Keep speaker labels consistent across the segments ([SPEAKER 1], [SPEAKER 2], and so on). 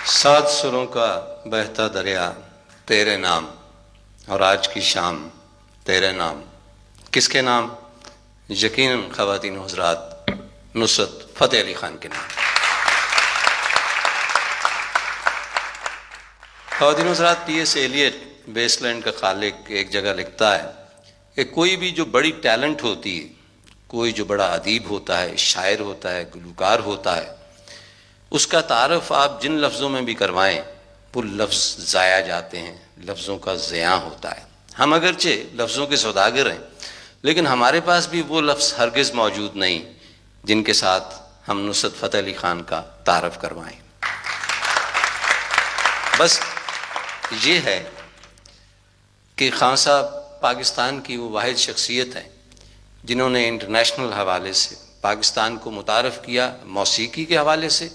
[SPEAKER 1] سات سروں کا بہتا دریا تیرے نام، اور آج کی شام تیرے نام. کس کے نام؟ یقیناً خواتین و حضرات نصرت فتح علی خان کے نام. خواتین و حضرات، ٹی ایس ایلیٹ بیس لینڈ کا خالق ایک جگہ لکھتا ہے کہ کوئی بھی جو بڑی ٹیلنٹ ہوتی ہے، کوئی جو بڑا ادیب ہوتا ہے، شاعر ہوتا ہے، گلوکار ہوتا ہے، اس کا تعارف آپ جن لفظوں میں بھی کروائیں وہ لفظ ضائع جاتے ہیں، لفظوں کا ضیاع ہوتا ہے. ہم اگرچہ لفظوں کے سوداگر ہیں، لیکن ہمارے پاس بھی وہ لفظ ہرگز موجود نہیں جن کے ساتھ ہم نصرت فتح علی خان کا تعارف کروائیں. بس یہ ہے کہ خان صاحب پاکستان کی وہ واحد شخصیت ہیں جنہوں نے انٹرنیشنل حوالے سے پاکستان کو متعارف کیا، موسیقی کے حوالے سے،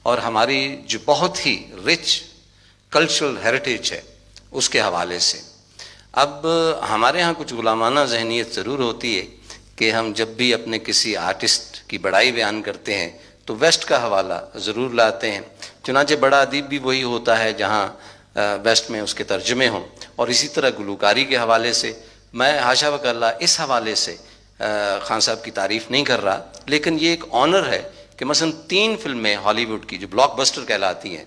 [SPEAKER 1] اور ہماری جو بہت ہی رچ کلچرل ہیریٹیج ہے اس کے حوالے سے. اب ہمارے ہاں کچھ غلامانہ ذہنیت ضرور ہوتی ہے کہ ہم جب بھی اپنے کسی آرٹسٹ کی بڑائی بیان کرتے ہیں تو ویسٹ کا حوالہ ضرور لاتے ہیں. چنانچہ بڑا ادیب بھی وہی ہوتا ہے جہاں ویسٹ میں اس کے ترجمے ہوں، اور اسی طرح گلوکاری کے حوالے سے. میں حاشا وکاللہ اس حوالے سے خان صاحب کی تعریف نہیں کر رہا، لیکن یہ ایک آنر ہے کہ مثلا 3 فلمیں ہالی ووڈ کی جو بلاک بسٹر کہلاتی ہیں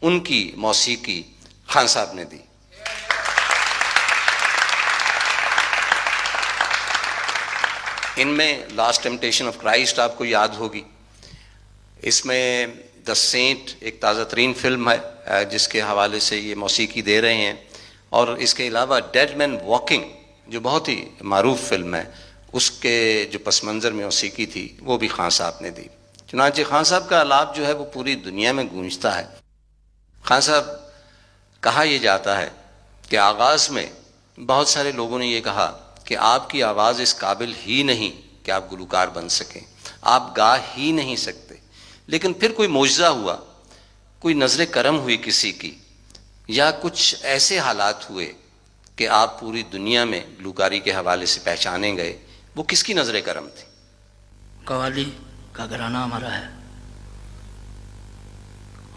[SPEAKER 1] ان کی موسیقی خان صاحب نے دی. ان میں لاسٹ ٹیمپٹیشن آف کرائسٹ آپ کو یاد ہوگی، اس میں دا سینٹ ایک تازہ ترین فلم ہے جس کے حوالے سے یہ موسیقی دے رہے ہیں، اور اس کے علاوہ ڈیڈ مین واکنگ جو بہت ہی معروف فلم ہے اس کے جو پس منظر میں موسیقی تھی وہ بھی خان صاحب نے دی. چنانچہ خان صاحب کا آلات جو ہے وہ پوری دنیا میں گونجتا ہے. خان صاحب کہا یہ جاتا ہے کہ آغاز میں بہت سارے لوگوں نے یہ کہا کہ آپ کی آواز اس قابل ہی نہیں کہ آپ گلوکار بن سکیں، آپ گا ہی نہیں سکتے. لیکن پھر کوئی معجزہ ہوا، کوئی نظر کرم ہوئی کسی کی، یا کچھ ایسے حالات ہوئے کہ آپ پوری دنیا میں گلوکاری کے حوالے سے پہچانے گئے. وہ کس کی نظر کرم تھی؟
[SPEAKER 2] قوالی کا گھرانہ ہمارا ہے،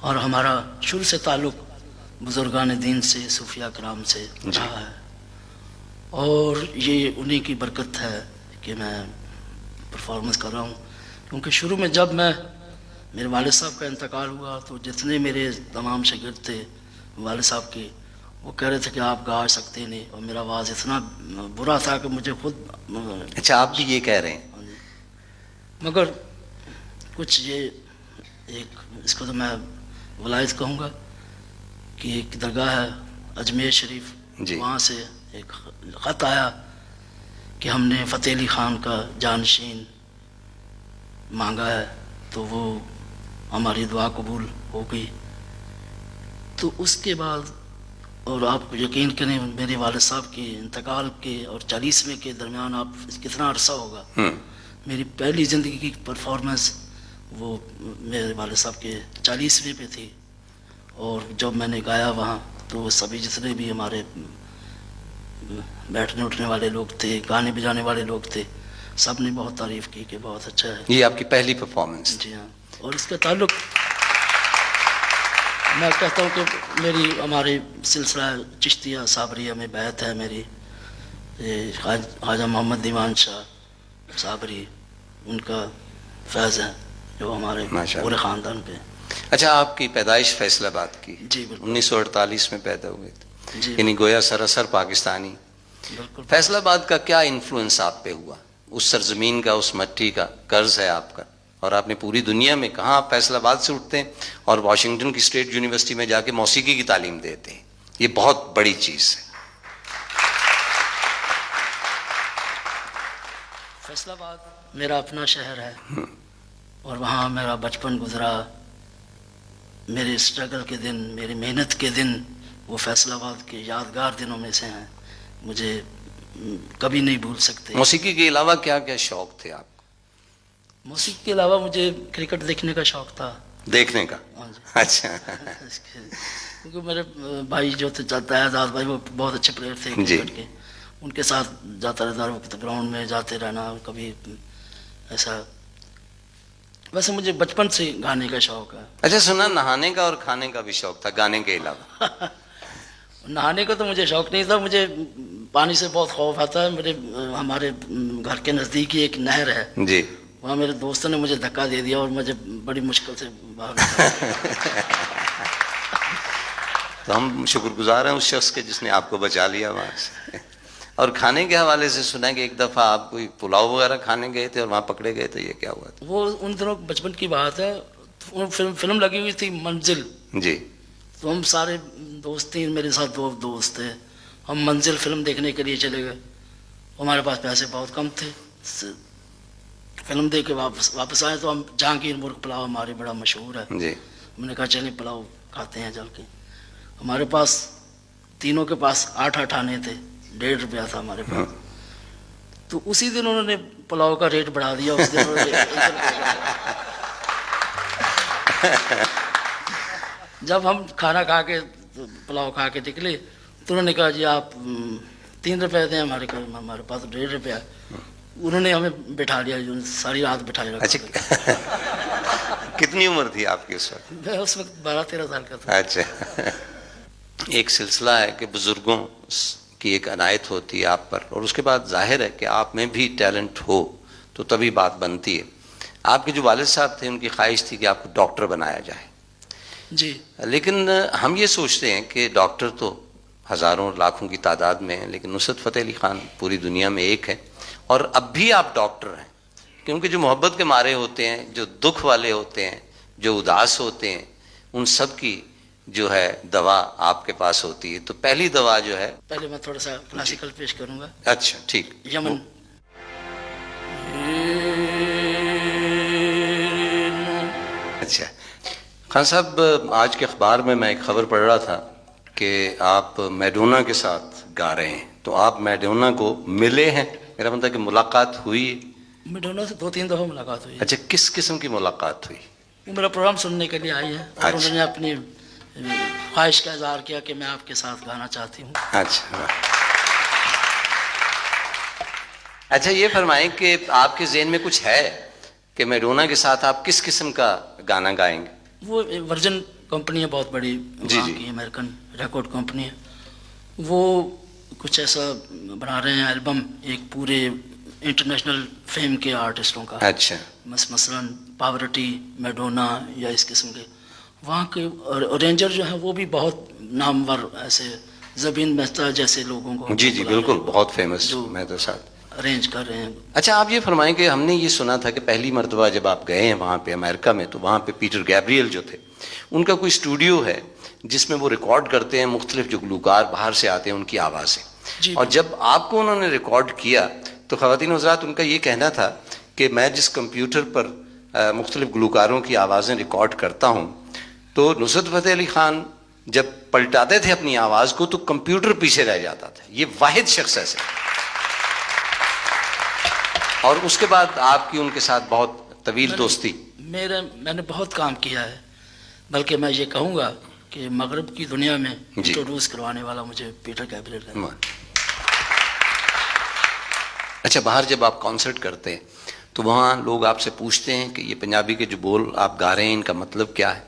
[SPEAKER 2] اور ہمارا شروع سے تعلق بزرگان دین سے، صوفیاء کرام سے رہا ہے، اور یہ انہی کی برکت ہے کہ میں پرفارمنس کر رہا ہوں. کیونکہ شروع میں جب میرے والد صاحب کا انتقال ہوا تو جتنے میرے تمام شاگرد تھے والد صاحب کے، وہ کہہ رہے تھے کہ آپ گا سکتے نہیں، اور میرا آواز اتنا برا تھا کہ مجھے خود.
[SPEAKER 1] اچھا، آپ بھی یہ کہہ رہے ہیں؟
[SPEAKER 2] مگر کچھ یہ ایک اس کو تو میں ولایت کہوں گا کہ ایک درگاہ ہے اجمیر شریف، وہاں سے ایک خط آیا کہ ہم نے فتح علی خان کا جانشین مانگا ہے، تو وہ ہماری دعا قبول ہو گئی. تو اس کے بعد، اور آپ کو یقین کریں میرے والد صاحب کے انتقال کے اور 40ویں کے درمیان آپ کتنا عرصہ ہوگا، میری پہلی زندگی کی پرفارمنس وہ میرے والد صاحب کے 40ویں پہ تھی. اور جب میں نے گایا وہاں تو سبھی جتنے بھی ہمارے بیٹھنے اٹھنے والے لوگ تھے، گانے بجانے والے لوگ تھے، سب نے بہت تعریف کی کہ بہت اچھا ہے.
[SPEAKER 1] یہ آپ کی پہلی پرفارمنس؟
[SPEAKER 2] جی ہاں. اور اس کا تعلق میں کہتا ہوں کہ ہماری سلسلہ چشتیہ صابریہ میں بیعت ہے میری، خواجہ محمد دیوان شاہ صابری، ان کا فیض ہے جو ہمارے پورے خاندان پہ.
[SPEAKER 1] اچھا، آپ کی پیدائش فیصل آباد کی؟
[SPEAKER 2] جی بالکل.
[SPEAKER 1] 1948 میں پیدا ہوئے تھے،
[SPEAKER 2] جی،
[SPEAKER 1] یعنی گویا سراسر پاکستانی.
[SPEAKER 2] بالکل.
[SPEAKER 1] فیصل آباد کا کیا انفلوئنس آپ پہ ہوا؟ اس سرزمین کا، اس مٹی کا قرض ہے آپ کا، اور آپ نے پوری دنیا میں کہاں آپ فیصل آباد سے اٹھتے ہیں اور واشنگٹن کی اسٹیٹ یونیورسٹی میں جا کے موسیقی کی تعلیم دیتے ہیں. یہ بہت بڑی چیز ہے.
[SPEAKER 2] فیصل آباد میرا اپنا شہر ہے، اور وہاں میرا بچپن گزرا. میرے اسٹرگل کے دن، میری محنت کے دن وہ فیصل آباد کے یادگار دنوں میں سے ہیں، مجھے کبھی نہیں بھول سکتے.
[SPEAKER 1] موسیقی کے علاوہ کیا کیا شوق تھے آپ کو؟
[SPEAKER 2] موسیقی کے علاوہ مجھے کرکٹ دیکھنے کا شوق تھا.
[SPEAKER 1] دیکھنے کا؟ اچھا.
[SPEAKER 2] کیونکہ میرے بھائی جو تھے اعزاز بھائی، وہ بہت اچھے پلیئر تھے کرکٹ کے، ان کے ساتھ جاتا رہتا، گراؤنڈ میں جاتے رہنا. کبھی ایسا वैसे मुझे बचपन से गाने का शौक है।
[SPEAKER 1] अच्छा, सुना नहाने का और खाने का भी शौक था गाने के अलावा?
[SPEAKER 2] नहाने का तो मुझे शौक नहीं था, मुझे पानी से बहुत खौफ आता है। मेरे हमारे घर के नज़दीक ही एक नहर है
[SPEAKER 1] जी,
[SPEAKER 2] वहाँ मेरे दोस्तों ने मुझे धक्का दे दिया और मुझे बड़ी मुश्किल से बाहर निकाला।
[SPEAKER 1] तो हम शुक्रगुजार हैं उस शख्स के जिसने आपको बचा लिया वहाँ से। और खाने के हवाले से सुना कि एक दफ़ा आप कोई पुलाव वगैरह खाने गए थे और वहाँ पकड़े गए थे, ये क्या हुआ था?
[SPEAKER 2] वो उन दिनों बचपन की बात है। फिल्म लगी हुई थी मंजिल
[SPEAKER 1] जी,
[SPEAKER 2] तो हम सारे दोस्त थे, मेरे साथ दो दोस्त थे, हम मंजिल फिल्म देखने के लिए चले गए। हमारे पास पैसे बहुत कम थे। फिल्म देख के वापस आए तो हम जहांगीर मुर्ग पुलाव हमारे बड़ा मशहूर है
[SPEAKER 1] जी,
[SPEAKER 2] हमने कहा चलिए पुलाव खाते हैं चल के। हमारे पास तीनों के पास 8 आने थे, 1.5 रुपया था हमारे पास। तो उसी दिन उन्होंने पुलाव का रेट बढ़ा दिया। उस दिन जब हम खाना खा के पुलाव खा के निकले तो उन्होंने कहा जी आप 3 रुपये दें, हमारे पास 1.5 रुपया। उन्होंने हमें बिठा लिया, सारी रात बिठाए रखा।
[SPEAKER 1] अच्छा कितनी उम्र थी आपकी उस वक्त?
[SPEAKER 2] मैं उस वक्त 12-13 साल का था।
[SPEAKER 1] अच्छा, एक सिलसिला है कि बुजुर्गों की एक अनायत होती है आप पर, और उसके बाद जाहिर है कि आप में भी टैलेंट हो तो तभी बात बनती है। आपके जो वालिद साहब थे उनकी ख्वाहिश थी कि आपको डॉक्टर बनाया जाए
[SPEAKER 2] जी,
[SPEAKER 1] लेकिन हम ये सोचते हैं कि डॉक्टर तो हज़ारों लाखों की तादाद में है, लेकिन नुसरत फ़तेह अली खान पूरी दुनिया में एक है। और अब भी आप डॉक्टर हैं क्योंकि जो मोहब्बत के मारे होते हैं, जो दुख वाले होते हैं, जो उदास होते हैं, उन सब की जो है दवा आपके पास होती है। तो पहली दवा जो है,
[SPEAKER 2] पहले मैं थोड़ा सा क्लासिकल पेश करूंगा।
[SPEAKER 1] अच्छा ठीक,
[SPEAKER 2] यमन।
[SPEAKER 1] अच्छा खान साहब, आज के अखबार में मैं एक खबर पढ़ रहा था कि आप मैडोना के साथ गा रहे हैं, तो आप मैडोना को मिले हैं? मेरा मतलब कि मुलाकात हुई?
[SPEAKER 2] मैडोना से 2-3 दफ़ा मुलाकात हुई।
[SPEAKER 1] अच्छा, किस किस्म की मुलाकात हुई?
[SPEAKER 2] वो मेरा प्रोग्राम सुनने के लिए आई है और
[SPEAKER 1] अच्छा।
[SPEAKER 2] उन्होंने अपनी ख्वाहिश का इजहार किया कि मैं आपके साथ गाना चाहती हूँ।
[SPEAKER 1] अच्छा, अच्छा ये फरमाएं कि आपके ज़हन में कुछ है कि मैडोना के साथ आप किस किस्म का गाना गाएंगे?
[SPEAKER 2] वो वर्जन कंपनी है, बहुत बड़ी
[SPEAKER 1] जी,
[SPEAKER 2] वहाँ
[SPEAKER 1] जी।
[SPEAKER 2] की अमेरिकन रिकॉर्ड कंपनी है। वो कुछ ऐसा बना रहे हैं एल्बम, एक पूरे इंटरनेशनल फेम के आर्टिस्टों का।
[SPEAKER 1] अच्छा,
[SPEAKER 2] मसलन पावरटी, मैडोना या इस किस्म के वहाँ के अरेंजर जो हैं वो भी बहुत नामवर, ऐसे ज़बीन मेहता जैसे लोगों को
[SPEAKER 1] जी जी बिल्कुल, बहुत फेमस
[SPEAKER 2] जो
[SPEAKER 1] मैं तो साथ।
[SPEAKER 2] अरेंज कर रहे हैं।
[SPEAKER 1] अच्छा, आप ये फरमाएं कि हमने ये सुना था कि पहली मरतबा जब आप गए हैं वहाँ पे अमेरिका में, तो वहाँ पे पीटर गैब्रियल जो थे, उनका कोई स्टूडियो है जिसमें वो रिकॉर्ड करते हैं, मुख्तलिफ जो गुलकार बाहर से आते हैं उनकी आवाज़ें। और जब आपको उन्होंने रिकॉर्ड किया तो ख़वातीन हज़रात, उनका ये कहना था कि मैं जिस कंप्यूटर पर मुख्तलिफ गुलकारों की आवाज़ें रिकॉर्ड करता हूँ, तो नुसरत फ़तेह अली खान जब पलटाते थे अपनी आवाज़ को तो कंप्यूटर पीछे रह जाता था। ये वाहिद शख्स ऐसे। और उसके बाद आपकी उनके साथ बहुत तवील दोस्ती।
[SPEAKER 2] मैंने बहुत काम किया है, बल्कि मैं ये कहूँगा कि मगरब की दुनिया में इंट्रोड्यूस करवाने वाला मुझे पीटर गैब्रियल है।
[SPEAKER 1] अच्छा, बाहर जब आप कॉन्सर्ट करते हैं तो वहाँ लोग आपसे पूछते हैं कि ये पंजाबी के जो बोल आप गा रहे हैं इनका मतलब क्या है?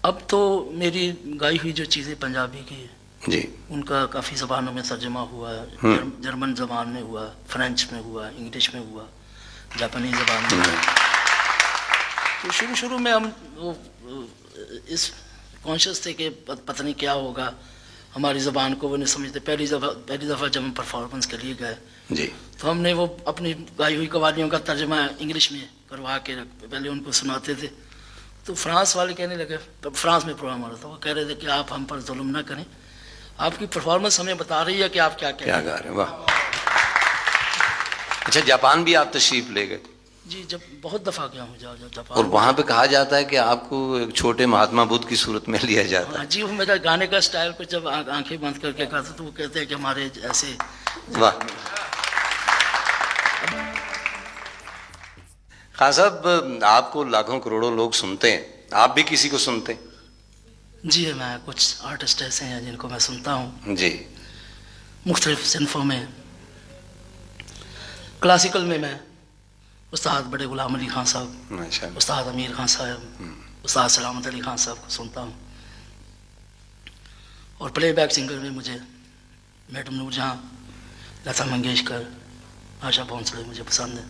[SPEAKER 2] अब तो मेरी गाई हुई जो चीज़ें पंजाबी की
[SPEAKER 1] जी,
[SPEAKER 2] उनका काफ़ी ज़बानों में तर्जमा हुआ है। जर्मन ज़बान में हुआ, फ्रेंच में हुआ, इंग्लिश में हुआ, जापानी ज़बान में हुआ। तो शुरू में हम इस कॉन्शियस थे कि पता नहीं क्या होगा, हमारी ज़बान को वो नहीं समझते। पहली दफ़ा जब हम परफॉर्मेंस के लिए गए
[SPEAKER 1] जी,
[SPEAKER 2] तो हमने वो अपनी गाई हुई कवालियों का तर्जमा इंग्लिश में करवा के पहले उनको सुनाते थे। तो फ्रांस वाले कहने लगे, तो फ्रांस में प्रोग्राम हो रहा था, वो कह रहे थे कि आप हम पर जुल्म ना करें, आपकी परफॉर्मेंस हमें बता रही है कि आप क्या
[SPEAKER 1] क्या गा रहे हैं। वाह। अच्छा, जापान भी आप तशरीफ ले गए?
[SPEAKER 2] जी, जब बहुत दफ़ा गया हूँ जापान।
[SPEAKER 1] और वहाँ पे कहा जाता है कि आपको एक छोटे महात्मा बुद्ध की सूरत में लिया जाता है।
[SPEAKER 2] जी, वो मेरा गाने का स्टाइल कुछ जब आंखें बंद करके गाता तो वो कहते हैं कि हमारे ऐसे।
[SPEAKER 1] वाह। खान साहब, आपको लाखों करोड़ों लोग सुनते हैं, आप भी किसी को सुनते हैं?
[SPEAKER 2] जी, मैं कुछ आर्टिस्ट ऐसे हैं जिनको मैं सुनता हूँ
[SPEAKER 1] जी,
[SPEAKER 2] मुख्तलिफ सिन्फों में। क्लासिकल में मैं استاد بڑے غلام علی خان صاحب,
[SPEAKER 1] ماشاء اللہ.
[SPEAKER 2] استاد امیر خان صاحب, استاد سلامت علی خان صاحب کو سنتا ہوں. اور پلے بیک سنگر میں مجھے میڈم نور جہاں, لتا منگیشکر, آشا بھونسلے مجھے پسند ہے.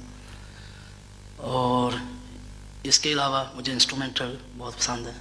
[SPEAKER 2] اور اس کے علاوہ مجھے انسٹرومنٹل بہت پسند ہے.